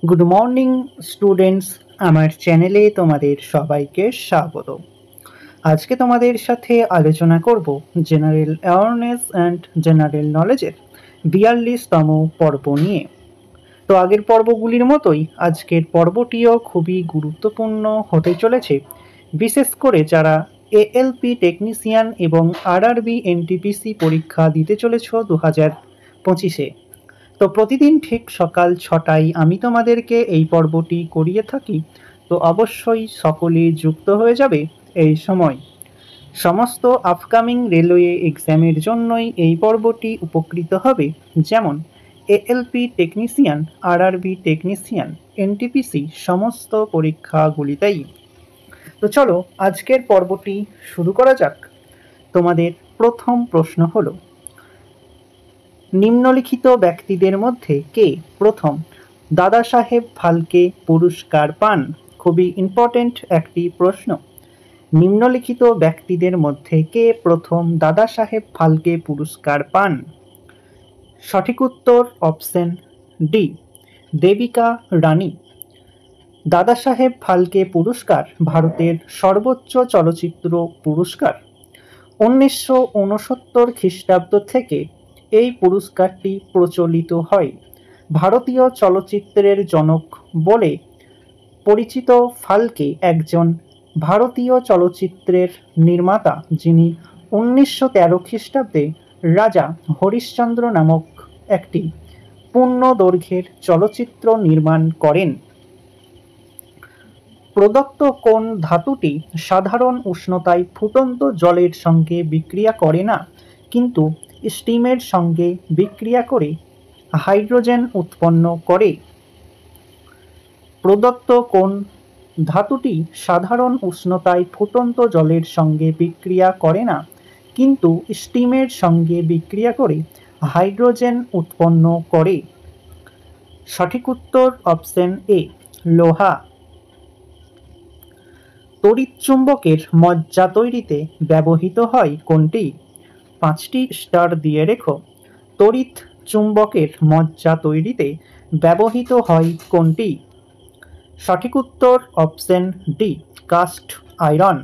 Good morning students, আমার চ্যানেলে তোমাদের সবাইকে স্বাগত। আজকে তোমাদের সাথে আলোচনা করব জেনারেল অ্যাওয়ারনেস অ্যান্ড জেনারেল নলেজের 42তম পর্ব নিয়ে। তো আগের পর্বগুলির মতোই আজকের পর্বটিও খুবই গুরুত্বপূর্ণ হতে চলেছে, বিশেষ করে যারা এএলপি টেকনিশিয়ান এবং আরআরবি এনটিপিসি পরীক্ষা দিতে চলেছ 2025-এ। তো প্রতিদিন ঠিক সকাল 6টায় আমি তোমাদেরকে এই পর্বটি করিয়ে থাকি, তো অবশ্যই সকলে যুক্ত হয়ে যাবে এই সময়। সমস্ত আপকামিং রেলওয়ে এক্সামের জন্যই এই পর্বটি উপকৃত হবে, যেমন ALP technician, RRB technician, NTPC সমস্ত পরীক্ষাগুলিতেই। তো চলো আজকের পর্বটি শুরু করা যাক। তোমাদের প্রথম প্রশ্ন হলো, নিম্নলিখিত ব্যক্তিদের মধ্যে কে প্রথম দাদা সাহেব ফালকে পুরস্কার পান? খুবই ইম্পর্টেন্ট একটি প্রশ্ন। নিম্নলিখিত ব্যক্তিদের মধ্যে কে প্রথম দাদা সাহেব ফালকে পুরস্কার পান? সঠিক উত্তর অপশন ডি, দেবিকা রানী। দাদা সাহেব ফালকে পুরস্কার ভারতের সর্বোচ্চ চলচ্চিত্র পুরস্কার। 1969 খ্রিস্টাব্দ থেকে এই পুরস্কারটি প্রচলিত হয়। ভারতীয় চলচ্চিত্রের জনক বলে পরিচিত ফালকে একজন ভারতীয় চলচ্চিত্রের নির্মাতা, যিনি 1913 খ্রিস্টাব্দে রাজা হরিশ্চন্দ্র নামক একটি পূর্ণদৈর্ঘ্যের চলচ্চিত্র নির্মাণ করেন। প্রদত্ত কোন ধাতুটি সাধারণ উষ্ণতায় ফুটন্ত জলের সঙ্গে বিক্রিয়া করে না, কিন্তু স্টিমের সঙ্গে বিক্রিয়া করে হাইড্রোজেন উৎপন্ন করে? প্রদত্ত কোন ধাতুটি সাধারণ উষ্ণতায় ফুটন্ত জলের সঙ্গে বিক্রিয়া করে না, কিন্তু স্টিমের সঙ্গে বিক্রিয়া করে হাইড্রোজেন উৎপন্ন করে? সঠিক উত্তর অপশন এ, লোহা। তড়িৎচুম্বকের মজ্জা তৈরিতে ব্যবহৃত হয় কোনটি? 5টি স্টার দিয়ে রেখো। তড়িৎ চুম্বকের মজ্জা তৈরিতে ব্যবহৃত হয় কোনটি? সঠিক উত্তর অপশন ডি, কাস্ট আয়রন।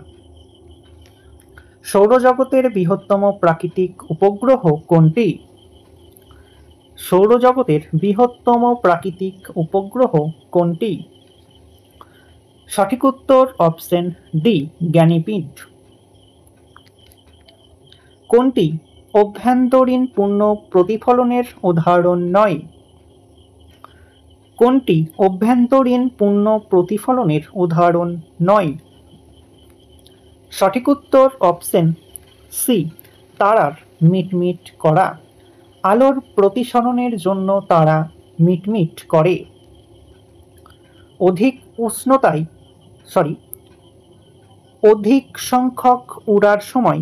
সৌরজগতের বৃহত্তম প্রাকৃতিক উপগ্রহ কোনটি? সৌরজগতের বৃহত্তম প্রাকৃতিক উপগ্রহ কোনটি? সঠিক উত্তর অপশন ডি, গ্যানিমিড। কোনটি অভ্যন্তরীণ পূর্ণ প্রতিফলনের উদাহরণ নয়? কোনটি অভ্যন্তরীণ পূর্ণ প্রতিফলনের উদাহরণ নয়? সঠিক উত্তর অপশন সি, তারার মিটমিট করা। আলোর প্রতিসরণের জন্য তারা মিটমিট করে। অধিক সংখ্যক উড়ার সময়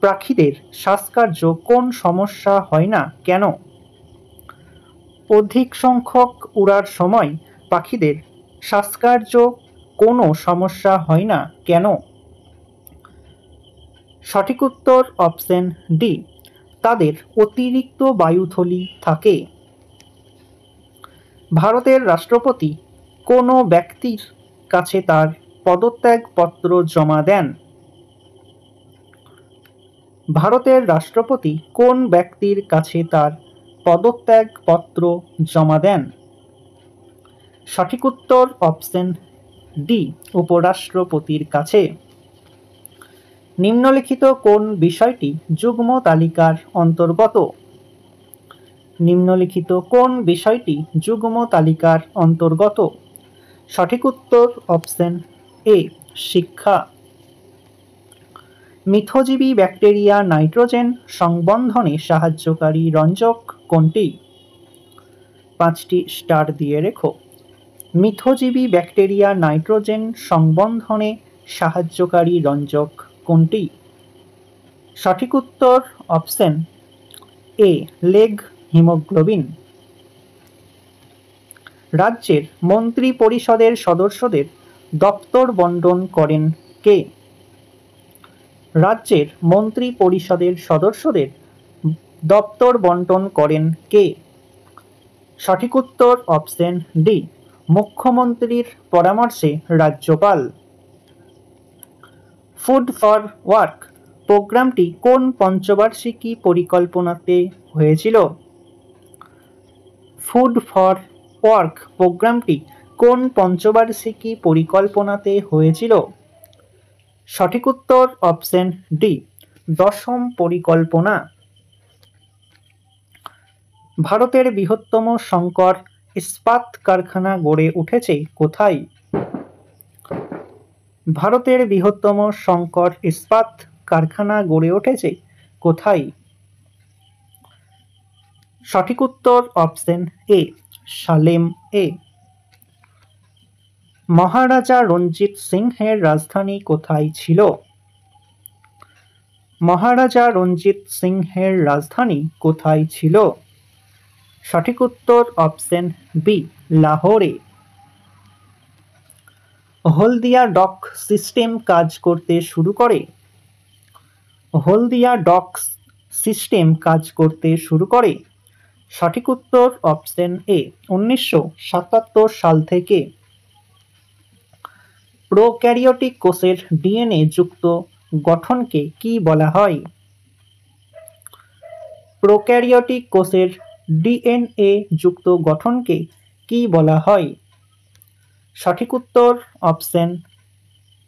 পাখিদের শ্বাসকার্য কোন সমস্যা হয় না, কেন? অধিক সংখ্যক উড়ার সময় পাখিদের শ্বাসকার্য কোনো সমস্যা হয় না, কেন? সঠিক উত্তর অপশন ডি, তাদের অতিরিক্ত বায়ুথলি থাকে। ভারতের রাষ্ট্রপতি কোন ব্যক্তির কাছে তার পদত্যাগপত্র জমা দেন? ভারতের রাষ্ট্রপতি কোন ব্যক্তির কাছে তার পদত্যাগপত্র জমা দেন? সঠিক উত্তর অপশন ডি, উপরাষ্ট্রপতির কাছে। নিম্নলিখিত কোন বিষয়টি যুগ্ম তালিকার অন্তর্গত? নিম্নলিখিত কোন বিষয়টি যুগ্ম তালিকার অন্তর্গত? সঠিক উত্তর অপশন এ, শিক্ষা। মিথজীবী ব্যাকটেরিয়া নাইট্রোজেন সংবন্ধনে সাহায্যকারী রঞ্জক কোনটি? 5টি স্টার দিয়ে রেখো। মিথজীবী ব্যাকটেরিয়া নাইট্রোজেন সংবন্ধনে সাহায্যকারী রঞ্জক কোনটি? সঠিক উত্তর অপশন এ, লেগ হিমোগ্লোবিন। রাজ্যের মন্ত্রী পরিষদের সদস্যদের দপ্তর বন্টন করেন কে? রাজ্যের মন্ত্রী পরিষদের সদস্যদের দপ্তর বন্টন করেন কে? সঠিক উত্তর অপশন ডি, মুখ্যমন্ত্রীর পরামর্শে রাজ্যপাল। ফুড ফর ওয়ার্ক প্রোগ্রামটি কোন পঞ্চবার্ষিকী পরিকল্পনাতে হয়েছিল? ফুড ফর ওয়ার্ক প্রোগ্রামটি কোন পঞ্চবার্ষিকী পরিকল্পনাতে হয়েছিল? সঠিক উত্তর অপশন ডি, দশম পরিকল্পনা। ভারতের বৃহত্তম শঙ্কর ইস্পাত কারখানা গড়ে উঠেছে কোথায়? ভারতের বৃহত্তম শঙ্কর ইস্পাত কারখানা গড়ে উঠেছে কোথায়? সঠিক উত্তর অপশন এ, সালেম এ। মহারাজা রঞ্জিত সিংহের রাজধানী কোথায় ছিল? মহারাজা রঞ্জিত সিংহের রাজধানী কোথায় ছিল? সঠিক উত্তর অপশন বি, লাহোরে। হলদিয়া ডক সিস্টেম কাজ করতে শুরু করে? হলদিয়া ডক সিস্টেম কাজ করতে শুরু করে? সঠিক উত্তর অপশন এ, 1977 সাল থেকে। প্রোক্যারিওটিক কোষের ডিএনএ যুক্ত গঠনকে কি বলা হয়? প্রোক্যারিওটিক কোষের ডিএনএ যুক্ত গঠনকে কি বলা হয়? সঠিক উত্তর option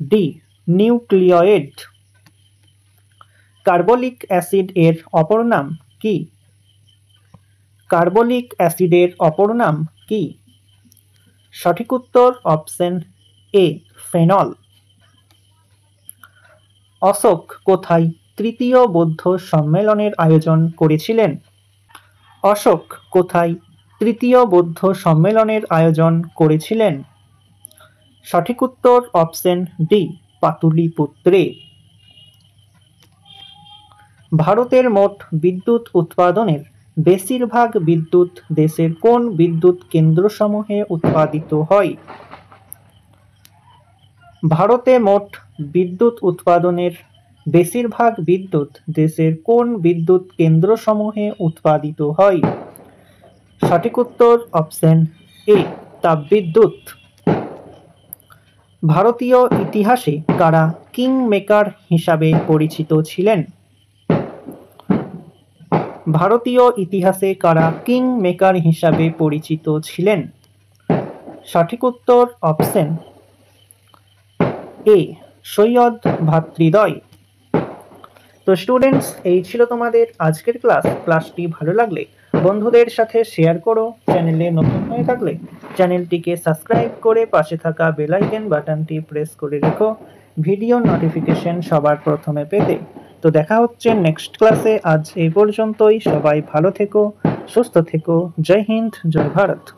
D, nucleate. Carbolic acid এর অপর নাম কি? কার্বলিক অ্যাসিডের অপর নাম কি? সঠিক উত্তর অপশন এ, ফেনল। অশোক কোথায় তৃতীয় বৌদ্ধ সম্মেলনের আয়োজন করেছিলেন? অশোক কোথায় তৃতীয় বৌদ্ধ সম্মেলনের আয়োজন করেছিলেন? সঠিক উত্তর অপশন ডি, পাটলিপুত্রে। ভারতের মোট বিদ্যুৎ উৎপাদনের বেশিরভাগ বিদ্যুৎ দেশের কোন বিদ্যুৎ কেন্দ্রসমূহে উৎপাদিত হয়? ভারতে মোট বিদ্যুৎ উৎপাদনের বেশিরভাগ বিদ্যুৎ দেশের কোন বিদ্যুৎ কেন্দ্রসমূহে উৎপাদিত হয়? সঠিক উত্তর অপশন এ, তাপবিদ্যুৎ। ভারতীয় ইতিহাসে কারা কিং মেকার হিসাবে পরিচিত ছিলেন? ভারতীয় ইতিহাসে কারা কিং মেকার হিসাবে পরিচিত ছিলেন? সঠিক উত্তর অপশন এ, সৈয়দ ভ্রাতৃদ্বয়। তো স্টুডেন্টস, এই ছিল তোমাদের আজকের ক্লাস। ক্লাসটি ভালো লাগলে বন্ধুদের সাথে শেয়ার করো। চ্যানেলে নতুন হয়ে থাকলে চ্যানেলটিকে সাবস্ক্রাইব করে পাশে থাকা বেল আইকন বাটনটি প্রেস করে রেখো ভিডিও নোটিফিকেশন সবার প্রথমে পেতে। তো দেখা হচ্ছে নেক্সট ক্লাসে। আজ এই পর্যন্তই। সবাই ভালো থেকো, সুস্থ থেকো। জয় হিন্দ, জয় ভারত।